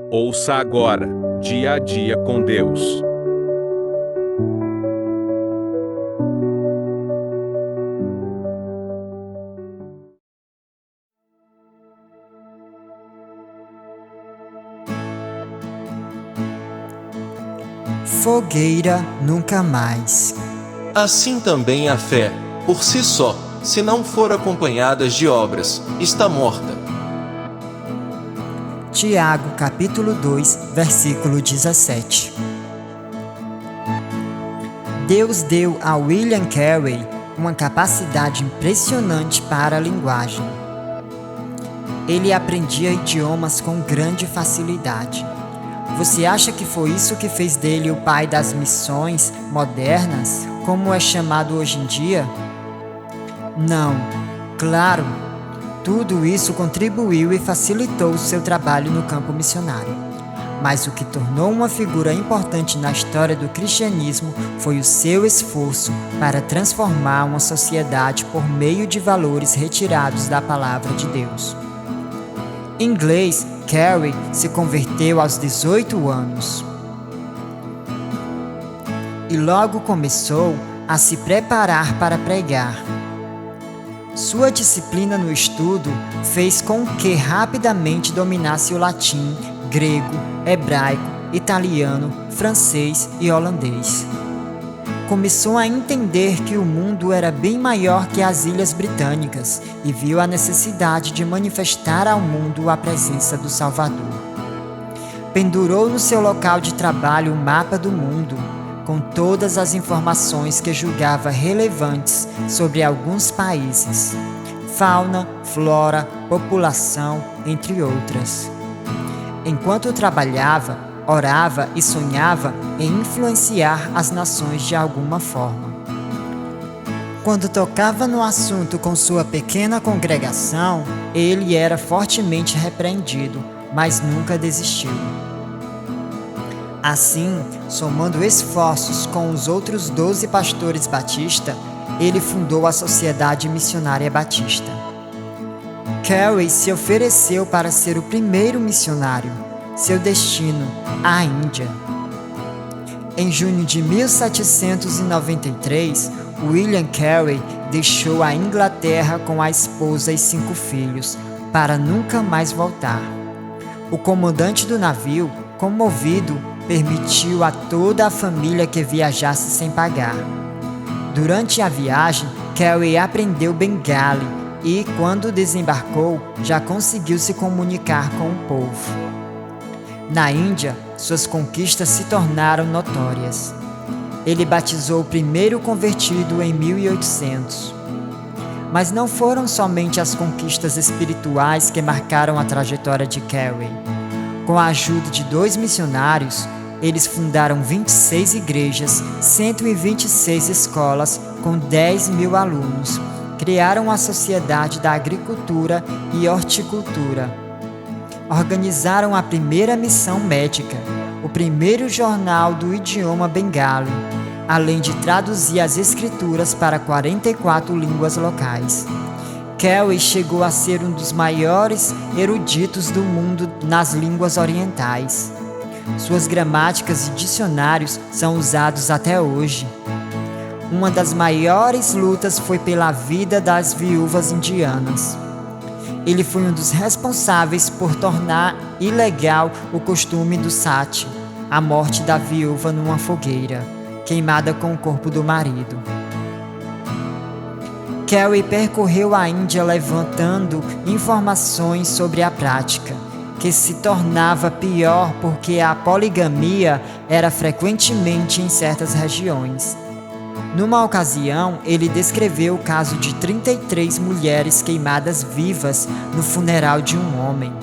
Ouça agora, Dia a Dia com Deus. Fogueira nunca mais. Assim também a fé, por si só, se não for acompanhada de obras, está morta. Tiago, capítulo 2, versículo 17. Deus deu a William Carey uma capacidade impressionante para a linguagem. Ele aprendia idiomas com grande facilidade. Você acha que foi isso que fez dele o pai das missões modernas, como é chamado hoje em dia? Não, claro, tudo isso contribuiu e facilitou o seu trabalho no campo missionário. Mas o que tornou uma figura importante na história do cristianismo foi o seu esforço para transformar uma sociedade por meio de valores retirados da palavra de Deus. Em inglês, Carey se converteu aos 18 anos e logo começou a se preparar para pregar. Sua disciplina no estudo fez com que rapidamente dominasse o latim, grego, hebraico, italiano, francês e holandês. Começou a entender que o mundo era bem maior que as Ilhas Britânicas e viu a necessidade de manifestar ao mundo a presença do Salvador. Pendurou no seu local de trabalho o mapa do mundo, com todas as informações que julgava relevantes sobre alguns países, fauna, flora, população, entre outras. Enquanto trabalhava, orava e sonhava em influenciar as nações de alguma forma. Quando tocava no assunto com sua pequena congregação, ele era fortemente repreendido, mas nunca desistiu. Assim, somando esforços com os outros 12 pastores batista, ele fundou a Sociedade Missionária Batista. Carey se ofereceu para ser o primeiro missionário. Seu destino, a Índia. Em junho de 1793, William Carey deixou a Inglaterra com a esposa e 5 filhos, para nunca mais voltar. O comandante do navio, comovido, permitiu a toda a família que viajasse sem pagar. Durante a viagem, Carey aprendeu Bengali e, quando desembarcou, já conseguiu se comunicar com o povo. Na Índia, suas conquistas se tornaram notórias. Ele batizou o primeiro convertido em 1800. Mas não foram somente as conquistas espirituais que marcaram a trajetória de Carey. Com a ajuda de 2 missionários, eles fundaram 26 igrejas, 126 escolas com 10.000 alunos, criaram a Sociedade da Agricultura e Horticultura. Organizaram a primeira missão médica, o primeiro jornal do idioma bengali, além de traduzir as escrituras para 44 línguas locais. Carey chegou a ser um dos maiores eruditos do mundo nas línguas orientais. Suas gramáticas e dicionários são usados até hoje. Uma das maiores lutas foi pela vida das viúvas indianas. Ele foi um dos responsáveis por tornar ilegal o costume do sati, a morte da viúva numa fogueira, queimada com o corpo do marido. Carey percorreu a Índia levantando informações sobre a prática, que se tornava pior porque a poligamia era frequentemente em certas regiões. Numa ocasião, ele descreveu o caso de 33 mulheres queimadas vivas no funeral de um homem.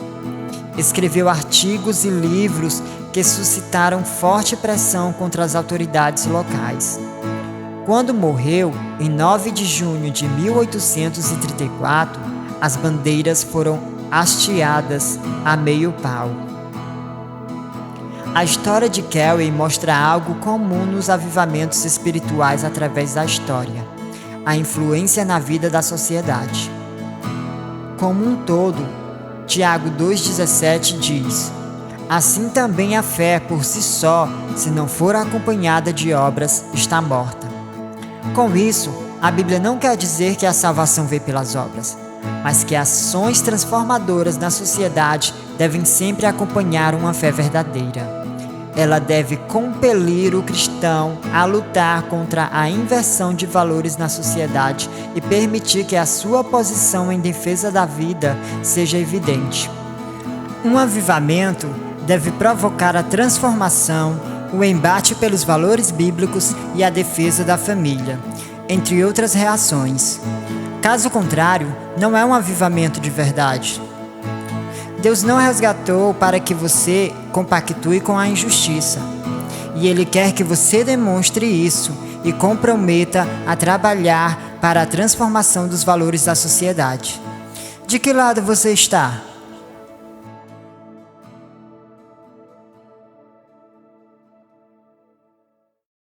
Escreveu artigos e livros que suscitaram forte pressão contra as autoridades locais. Quando morreu, em 9 de junho de 1834, as bandeiras foram hasteadas a meio pau. A história de Carey mostra algo comum nos avivamentos espirituais através da história: a influência na vida da sociedade. Como um todo, Tiago 2,17 diz: Assim também a fé por si só, se não for acompanhada de obras, está morta. Com isso, a Bíblia não quer dizer que a salvação vem pelas obras, mas que ações transformadoras na sociedade devem sempre acompanhar uma fé verdadeira. Ela deve compelir o cristão a lutar contra a inversão de valores na sociedade e permitir que a sua posição em defesa da vida seja evidente. Um avivamento deve provocar a transformação, o embate pelos valores bíblicos e a defesa da família, entre outras reações. Caso contrário, não é um avivamento de verdade. Deus não resgatou para que você compactue com a injustiça. E Ele quer que você demonstre isso e comprometa a trabalhar para a transformação dos valores da sociedade. De que lado você está?